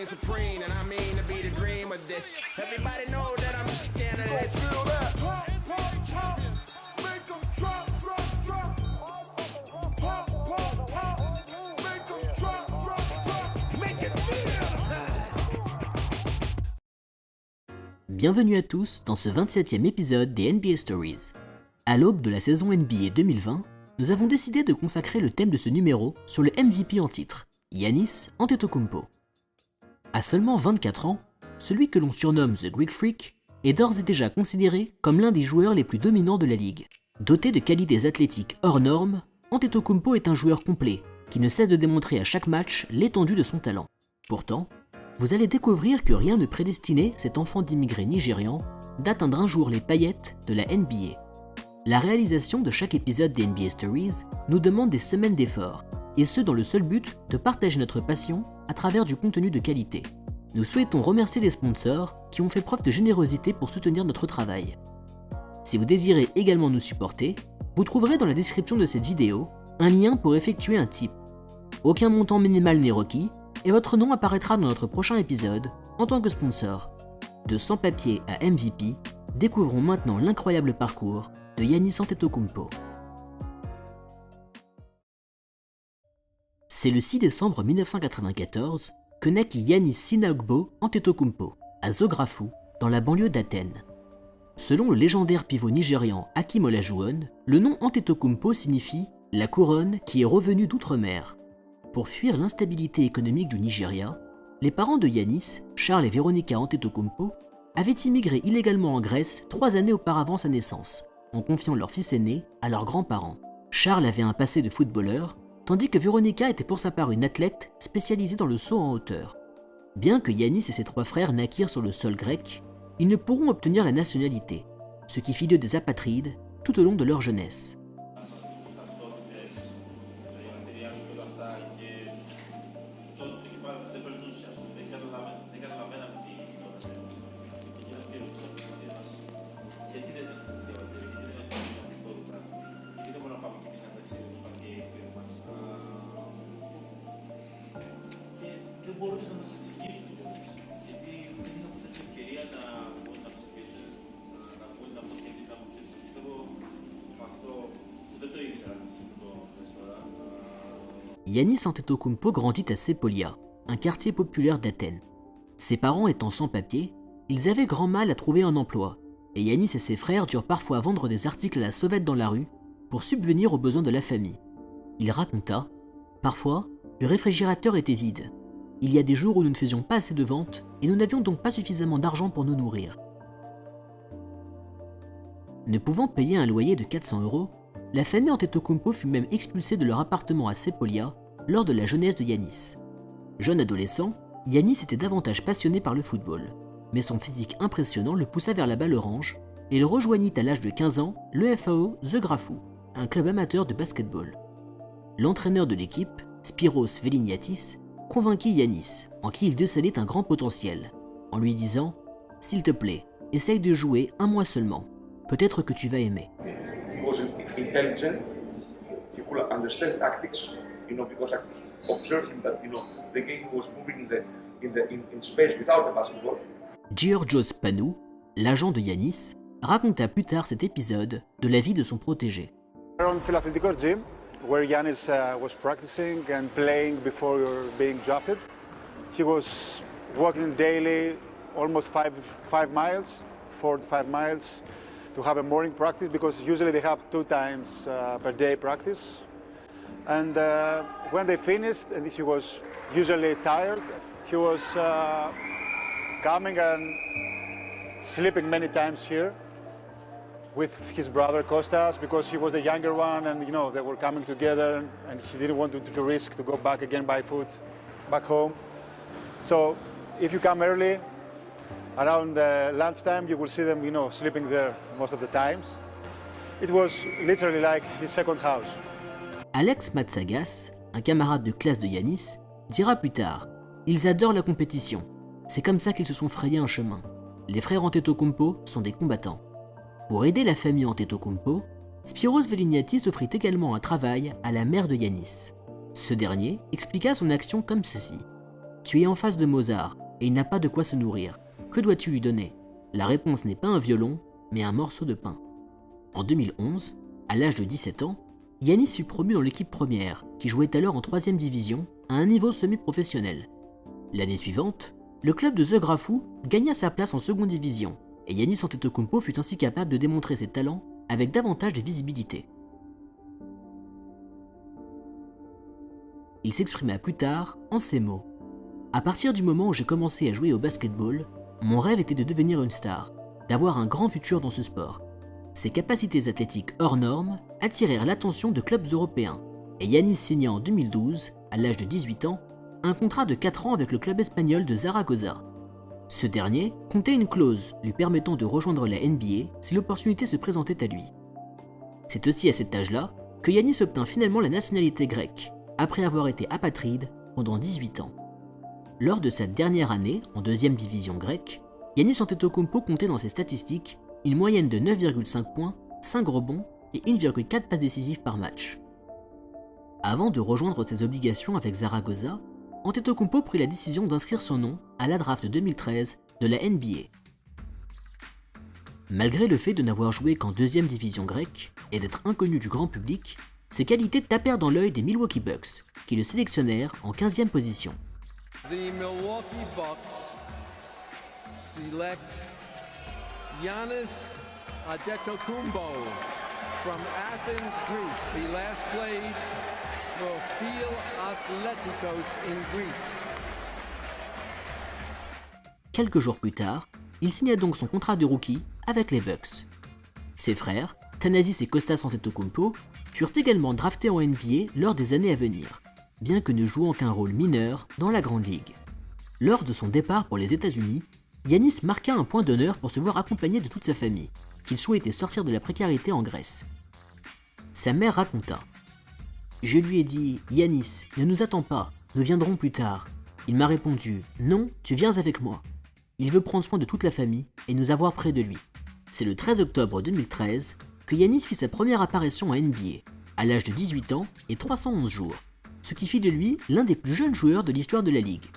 Supreme, and I mean to be the dream of this. Everybody know that I'm scandalous. Feel that? Pop, pop, pop. Make 'em drop, drop, drop. Pop, pop, pop. Make 'em drop, drop, drop. Make it feel. Bienvenue à tous dans ce 27e épisode des NBA Stories. À l'aube de la saison NBA 2020, nous avons décidé de consacrer le thème de ce numéro sur le MVP en titre, Giannis Antetokounmpo. À seulement 24 ans, celui que l'on surnomme The Greek Freak est d'ores et déjà considéré comme l'un des joueurs les plus dominants de la ligue. Doté de qualités athlétiques hors normes, Antetokounmpo est un joueur complet qui ne cesse de démontrer à chaque match l'étendue de son talent. Pourtant, vous allez découvrir que rien ne prédestinait cet enfant d'immigrés nigérian d'atteindre un jour les paillettes de la NBA. La réalisation de chaque épisode des NBA Stories nous demande des semaines d'efforts, et ce dans le seul but de partager notre passion à travers du contenu de qualité. Nous souhaitons remercier les sponsors qui ont fait preuve de générosité pour soutenir notre travail. Si vous désirez également nous supporter, vous trouverez dans la description de cette vidéo un lien pour effectuer un tip. Aucun montant minimal n'est requis et votre nom apparaîtra dans notre prochain épisode en tant que sponsor. De sans-papier à MVP, découvrons maintenant l'incroyable parcours de Giannis Antetokounmpo. C'est le 6 décembre 1994 que naquit Giannis Sinagbo Antetokounmpo, à Zographou, dans la banlieue d'Athènes. Selon le légendaire pivot nigérian Hakeem Olajuwon, le nom Antetokounmpo signifie « la couronne qui est revenue d'outre-mer ». Pour fuir l'instabilité économique du Nigeria, les parents de Giannis, Charles et Veronica Antetokounmpo, avaient immigré illégalement en Grèce 3 années auparavant sa naissance, en confiant leur fils aîné à leurs grands-parents. Charles avait un passé de footballeur, tandis que Veronica était pour sa part une athlète spécialisée dans le saut en hauteur. Bien que Giannis et ses 3 frères naquirent sur le sol grec, ils ne pourront obtenir la nationalité, ce qui fit d'eux des apatrides tout au long de leur jeunesse. Μπορούσε να μας εξηγήσουν κιόλας. Γιατί δεν είχα ποτέ την ευκαιρία να βγουν να ψηφίσουν, να βγουν να πούνε την άποψή τους. Πιστεύω αυτό δεν το ήξερα cette fois-là. Giannis Antetokounmpo grandit à Sepolia, un quartier populaire d'Athènes. Ses parents étant sans papier, ils avaient grand mal à trouver un emploi, et Giannis et ses frères durent parfois vendre des articles à la sauvette dans la rue pour subvenir aux besoins de la famille. Il raconta « Parfois, le réfrigérateur était vide. Il y a des jours où nous ne faisions pas assez de ventes et nous n'avions donc pas suffisamment d'argent pour nous nourrir. » Ne pouvant payer un loyer de 400 €, la famille Antetokounmpo fut même expulsée de leur appartement à Sepolia lors de la jeunesse de Giannis. Jeune adolescent, Giannis était davantage passionné par le football, mais son physique impressionnant le poussa vers la balle orange et il rejoignit à l'âge de 15 ans le FAO Zographou, un club amateur de basketball. L'entraîneur de l'équipe, Spyros Veliniatis, convainquit Giannis, en qui il décelait un grand potentiel, en lui disant « S'il te plaît, essaye de jouer un mois seulement, peut-être que tu vas aimer. » He was intelligent, he could understand tactics, because I could observe him that, the game he was moving in space without a basketball. Georgios Panou, l'agent de Giannis, raconta plus tard cet épisode de la vie de son protégé. On Philadelphia gym, where Giannis was practicing and playing before being drafted. He was walking daily, almost 4 to 5 miles, to have a morning practice because usually they have 2 times per day practice. And when they finished, and he was usually tired, he was coming and sleeping many times here with his brother Kostas because he was the younger one, and they were coming together, and he didn't want to risk to go back again by foot back home. So if you come early around lunchtime, you will see them sleeping there most of the times. It was literally like his second house. Alex Matsagas, un camarade de classe de Giannis, dira plus tard Ils adorent la compétition. C'est comme ça qu'ils se sont frayés un chemin. Les frères Antetokounmpo sont des combattants. Pour aider la famille Antetokounmpo, Spyros Velignati s'offrit également un travail à la mère de Giannis. Ce dernier expliqua son action comme ceci. « Tu es en face de Mozart et il n'a pas de quoi se nourrir. Que dois-tu lui donner ? La réponse n'est pas un violon, mais un morceau de pain. » En 2011, à l'âge de 17 ans, Giannis fut promu dans l'équipe première, qui jouait alors en 3e division, à un niveau semi-professionnel. L'année suivante, le club de The Grafou gagna sa place en 2e division, et Giannis Antetokounmpo fut ainsi capable de démontrer ses talents avec davantage de visibilité. Il s'exprima plus tard en ces mots. « À partir du moment où j'ai commencé à jouer au basketball, mon rêve était de devenir une star, d'avoir un grand futur dans ce sport. Ses capacités athlétiques hors normes attirèrent l'attention de clubs européens, et Giannis signa en 2012, à l'âge de 18 ans, un contrat de 4 ans avec le club espagnol de Zaragoza. Ce dernier comptait une clause lui permettant de rejoindre la NBA si l'opportunité se présentait à lui. C'est aussi à cet âge-là que Giannis obtint finalement la nationalité grecque, après avoir été apatride pendant 18 ans. Lors de sa dernière année en 2e division grecque, Giannis Antetokounmpo comptait dans ses statistiques une moyenne de 9,5 points, 5 rebonds et 1,4 passes décisives par match. Avant de rejoindre ses obligations avec Zaragoza, Antetokounmpo prit la décision d'inscrire son nom à la draft 2013 de la NBA. Malgré le fait de n'avoir joué qu'en 2e division grecque et d'être inconnu du grand public, ses qualités tapèrent dans l'œil des Milwaukee Bucks, qui le sélectionnèrent en 15e position. The Milwaukee Bucks select Giannis Antetokounmpo from Athens, Greece. He last played for Phil Athleticos in Greece. Quelques jours plus tard, il signa donc son contrat de rookie avec les Bucks. Ses frères, Thanasis et Kostas Antetokounmpo, furent également draftés en NBA lors des années à venir, bien que ne jouant qu'un rôle mineur dans la Grande Ligue. Lors de son départ pour les États-Unis, Giannis marqua un point d'honneur pour se voir accompagné de toute sa famille, qu'il souhaitait sortir de la précarité en Grèce. Sa mère raconta « Je lui ai dit « Giannis, ne nous attends pas, nous viendrons plus tard. » Il m'a répondu « Non, tu viens avec moi. » Il veut prendre soin de toute la famille et nous avoir près de lui. C'est le 13 octobre 2013 que Giannis fit sa première apparition à NBA, à l'âge de 18 ans et 311 jours, ce qui fit de lui l'un des plus jeunes joueurs de l'histoire de la Ligue.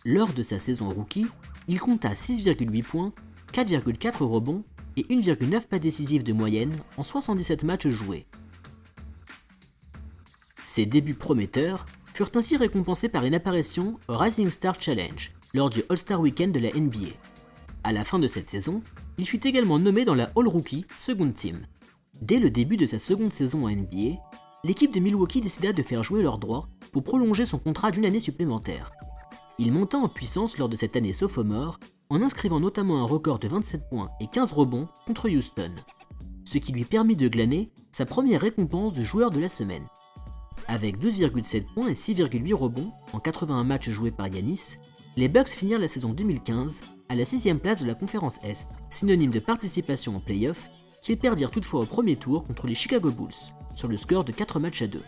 Lors de sa saison rookie, il compta 6,8 points, 4,4 rebonds et 1,9 passes décisives de moyenne en 77 matchs joués. Ses débuts prometteurs furent ainsi récompensés par une apparition au Rising Star Challenge lors du All-Star Weekend de la NBA. À la fin de cette saison, il fut également nommé dans la All-Rookie Second Team. Dès le début de sa seconde saison en NBA, l'équipe de Milwaukee décida de faire jouer leurs droits pour prolonger son contrat d'une année supplémentaire. Il monta en puissance lors de cette année sophomore en inscrivant notamment un record de 27 points et 15 rebonds contre Houston, ce qui lui permit de glaner sa première récompense de joueur de la semaine. Avec 12,7 points et 6,8 rebonds en 81 matchs joués par Giannis, les Bucks finirent la saison 2015 à la 6e place de la conférence Est, synonyme de participation en play-off, qu'ils perdirent toutefois au premier tour contre les Chicago Bulls, sur le score de 4-2.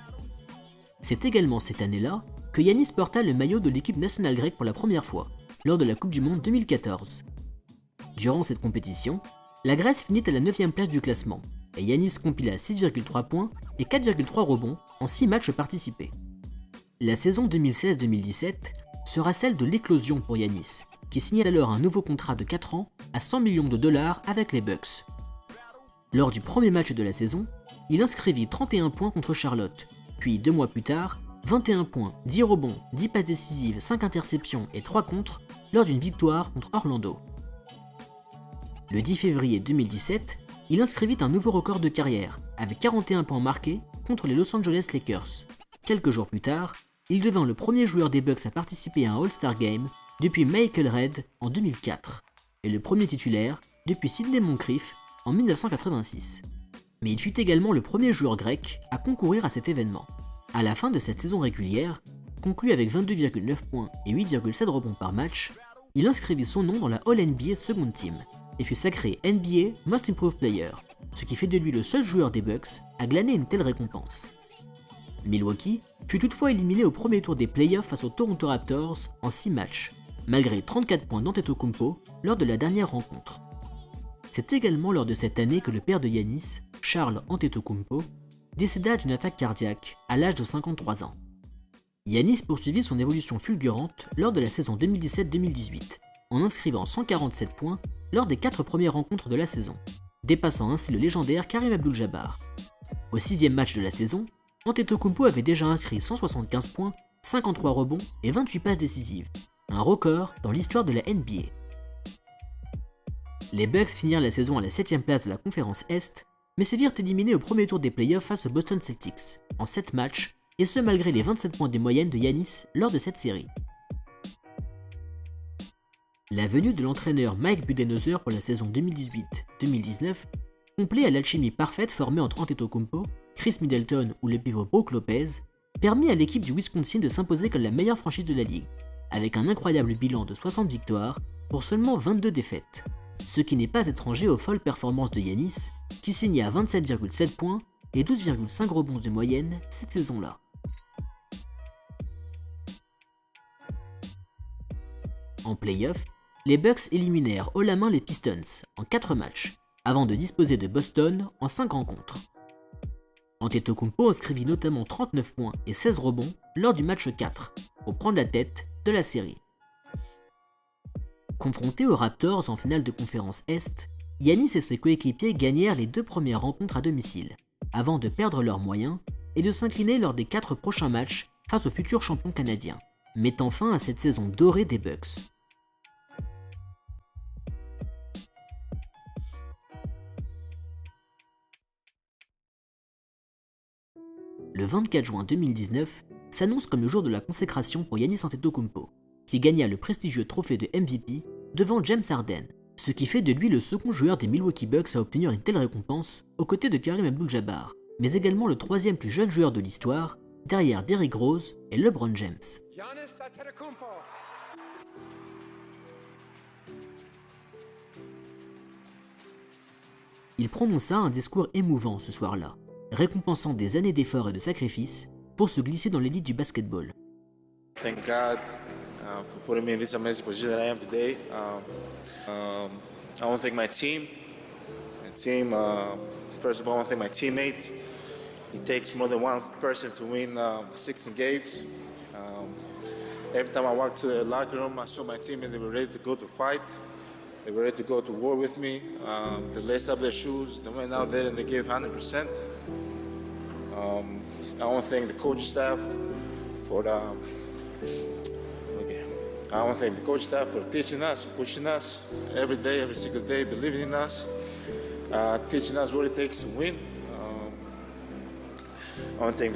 C'est également cette année-là que Giannis porta le maillot de l'équipe nationale grecque pour la première fois, lors de la Coupe du Monde 2014. Durant cette compétition, la Grèce finit à la 9e place du classement, et Giannis compila 6,3 points et 4,3 rebonds en 6 matchs participés. La saison 2016-2017 sera celle de l'éclosion pour Giannis, qui signait alors un nouveau contrat de 4 ans à 100 millions de dollars avec les Bucks. Lors du premier match de la saison, il inscrivit 31 points contre Charlotte, puis 2 mois plus tard, 21 points, 10 rebonds, 10 passes décisives, 5 interceptions et 3 contres lors d'une victoire contre Orlando. Le 10 février 2017, il inscrivit un nouveau record de carrière, avec 41 points marqués contre les Los Angeles Lakers. Quelques jours plus tard, il devint le premier joueur des Bucks à participer à un All-Star Game depuis Michael Redd en 2004, et le premier titulaire depuis Sidney Moncrief en 1986. Mais il fut également le premier joueur grec à concourir à cet événement. À la fin de cette saison régulière, conclue avec 22,9 points et 8,7 rebonds par match, il inscrivit son nom dans la All-NBA Second Team et fut sacré NBA Most Improved Player, ce qui fait de lui le seul joueur des Bucks à glaner une telle récompense. Milwaukee fut toutefois éliminé au premier tour des playoffs face aux Toronto Raptors en 6 matchs, malgré 34 points d'Antetokounmpo lors de la dernière rencontre. C'est également lors de cette année que le père de Giannis, Charles Antetokounmpo, décéda d'une attaque cardiaque à l'âge de 53 ans. Giannis poursuivit son évolution fulgurante lors de la saison 2017-2018, en inscrivant 147 points lors des 4 premières rencontres de la saison, dépassant ainsi le légendaire Karim Abdul-Jabbar. Au 6e match de la saison, Antetokounmpo avait déjà inscrit 175 points, 53 rebonds et 28 passes décisives, un record dans l'histoire de la NBA. Les Bucks finirent la saison à la 7e place de la conférence Est, mais se virent éliminés au premier tour des playoffs face aux Boston Celtics, en 7 matchs, et ce malgré les 27 points de moyenne de Giannis lors de cette série. La venue de l'entraîneur Mike Budenholzer pour la saison 2018-2019, complet à l'alchimie parfaite formée entre Antetokounmpo, Chris Middleton ou le pivot Brook Lopez, permit à l'équipe du Wisconsin de s'imposer comme la meilleure franchise de la ligue, avec un incroyable bilan de 60 victoires pour seulement 22 défaites, ce qui n'est pas étranger aux folles performances de Giannis, qui signait à 27,7 points et 12,5 rebonds de moyenne cette saison-là. En play-off, les Bucks éliminèrent haut la main les Pistons en 4 matchs, avant de disposer de Boston en 5 rencontres. Antetokounmpo inscrivit notamment 39 points et 16 rebonds lors du match 4, pour prendre la tête de la série. Confrontés aux Raptors en finale de conférence Est, Giannis et ses coéquipiers gagnèrent les 2 premières rencontres à domicile, avant de perdre leurs moyens et de s'incliner lors des 4 prochains matchs face aux futurs champions canadiens, mettant fin à cette saison dorée des Bucks. Le 24 juin 2019 s'annonce comme le jour de la consécration pour Giannis Antetokounmpo, qui gagna le prestigieux trophée de MVP devant James Harden, ce qui fait de lui le second joueur des Milwaukee Bucks à obtenir une telle récompense aux côtés de Karim Abdul-Jabbar, mais également le 3e plus jeune joueur de l'histoire, derrière Derrick Rose et LeBron James. Giannis Antetokounmpo. Il prononça un discours émouvant ce soir-là, récompensant des années d'efforts et de sacrifices pour se glisser dans l'élite du basketball. Thank God for putting me in this amazing position that I am today. I want to thank my team. First of all, I want to thank my teammates. It takes more than one person to win 16 games. Every time I walked to the locker room, I saw my teammates. They were ready to go to fight. They were ready to go to war with me. They laced up their shoes. They went out there and they gave 100%. I want to thank the coaching staff for teaching us, pushing us every day, every single day, believing in us, teaching us what it takes to win. I want to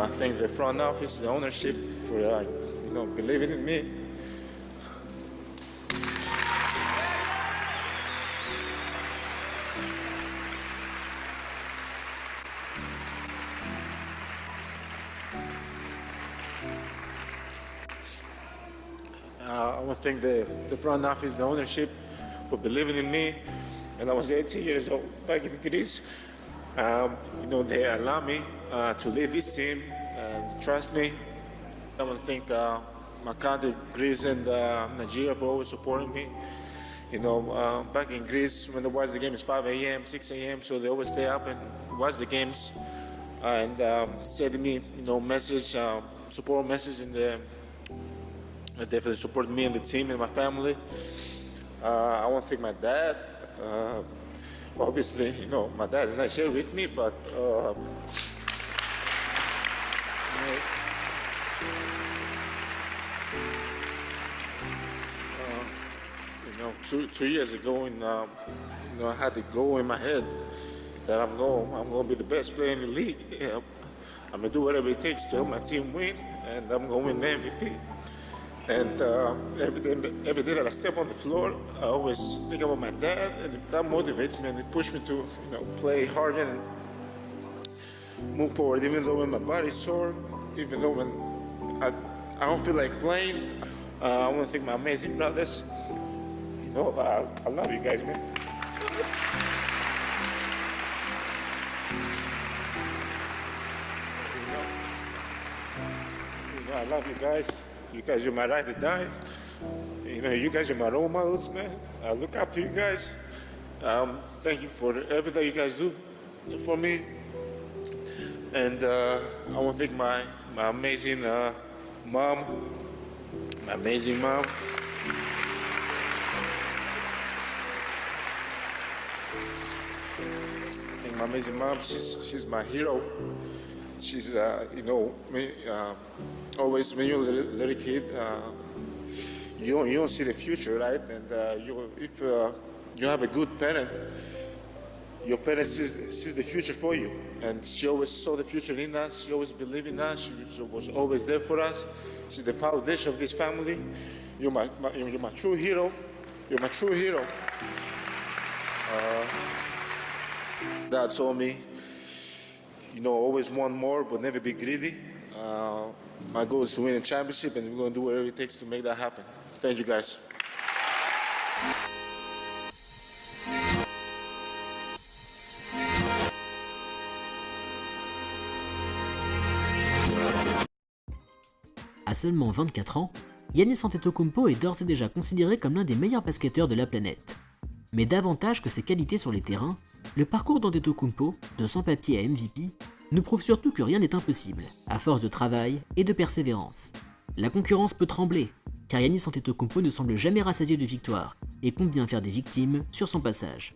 thank the front office, the ownership for believing in me. I want to thank the front office, the ownership for believing in me. And I was 18 years old back in Greece. They allowed me to lead this team and trust me. I want to thank my country, Greece and Nigeria for always supporting me. Back in Greece, when they watch the game, it's 5 a.m., 6 a.m., so they always stay up and watch the games and send me, message, support message, and they definitely support me and the team and my family. I want to thank my dad. Obviously, my dad is not here with me, but 2 years ago, I had the goal in my head that I'm going to be the best player in the league. I'm going to do whatever it takes to help my team win, and I'm going to win the MVP. And every day that I step on the floor, I always think about my dad, and that motivates me and it pushes me to play harder and move forward. Even though when my body's sore, even though when I don't feel like playing, I want to thank my amazing brothers. I love you guys, man. You know, I love you guys. You guys are my ride or die. You know, you guys are my role models, man. I look up to you guys. Thank you for everything you guys do for me. And I want to thank my amazing mom. My amazing mom. I think my amazing mom, she's my hero. She's, you know, always when you're a little kid, you don't see the future, right? And if you have a good parent, your parent sees the future for you. And she always saw the future in us. She always believed in us. She was always there for us. She's the foundation of this family. You're my true hero. You're my true hero. Dad told me, you know, always want more, but never be greedy. My goal is to win a championship, and we're going to do whatever it takes to make that happen. Thank you, guys. À seulement 24 ans, Giannis Antetokounmpo est d'ores et déjà considéré comme l'un des meilleurs basketteurs de la planète. Mais davantage que ses qualités sur les terrains, le parcours d'Antetokounmpo, de sans-papier à MVP, nous prouve surtout que rien n'est impossible, à force de travail et de persévérance. La concurrence peut trembler, car Giannis Antetokounmpo ne semble jamais rassasié de victoires et compte bien faire des victimes sur son passage.